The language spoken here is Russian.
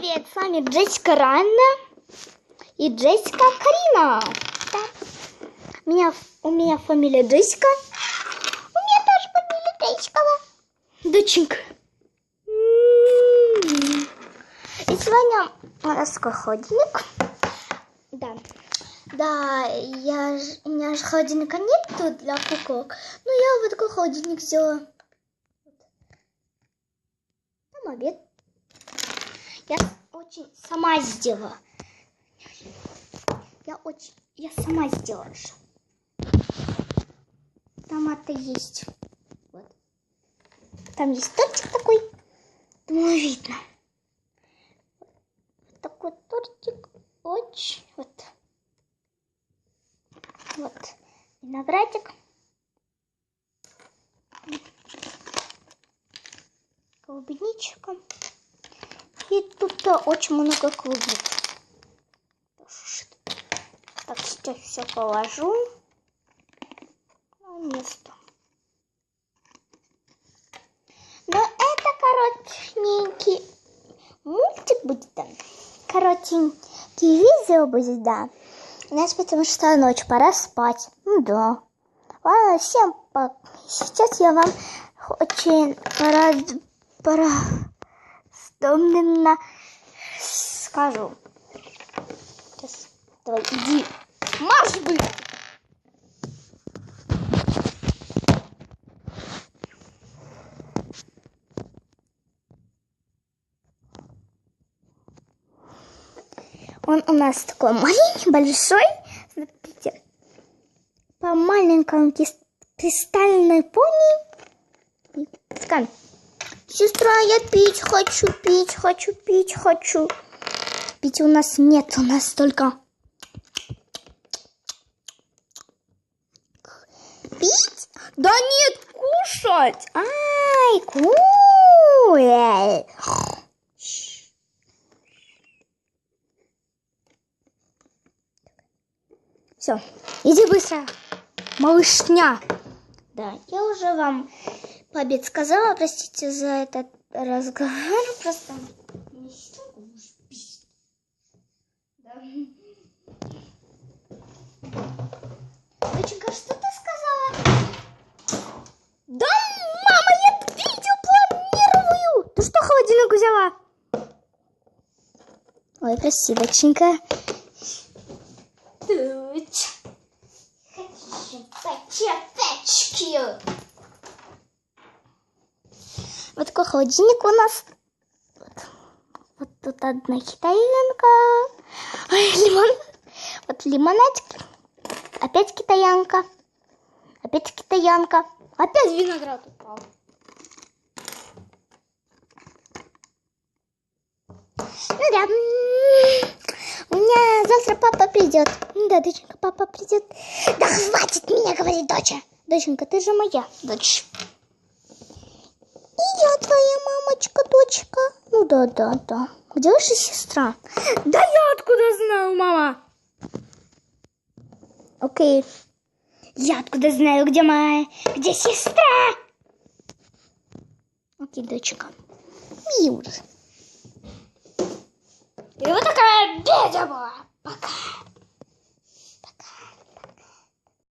привет! С вами Джессика Ранна и Джессика Карина. Да. У меня фамилия Джессика. У меня тоже фамилия Джессикова. Доченька. И сегодня у нас такой холодильник. Да. Да, у меня же холодильника нету для куколок. Но я вот такой холодильник сделала. Там обед. Я очень сама сделала. Я сама сделала. Там это есть. Вот. Там есть тортик такой. Думаю, видно. Вот такой тортик. Очень. Вот. Вот. Виноградик. Клубничка. И тут очень много клубник. Так, сейчас все положу на место. Но это коротенький мультик будет, да. Коротенький видео будет, да. У нас потому что ночь, пора спать. Ну да. Ладно, всем пока. Сейчас я вам очень раздомненно скажу. Сейчас, давай, иди. Марш, блин! Он у нас такой маленький, большой. Смотрите. По маленькому кристальной пони. Скан. Сестра, я пить хочу. Пить у нас нет, у нас только... Пить? Да нет, кушать. Ай, кушать. Все, иди быстро, малышня. Да, я уже вам по обед сказала, простите за этот разговор, просто не столько уж пить. Да. Доченька, что ты сказала? Да, мама, я видео планирую. Ты что, холодильник взяла? Ой, прости, доченька. Хочу. Вот такой холодильник у нас. Вот тут одна китаянка. Ой, лимон. Вот лимонадик. Опять китаянка. Опять китаянка. Опять виноград упал. Ну да. У меня завтра папа придет. Да, доченька, папа придет. Да хватит меня говорить, доча. Доченька, ты же моя дочь. И я твоя мамочка, дочка. Ну да. Где ваша сестра? Да я откуда знаю, мама? Окей. Я откуда знаю, где сестра? Окей, дочка. Миур. И вот такая беда была. Пока.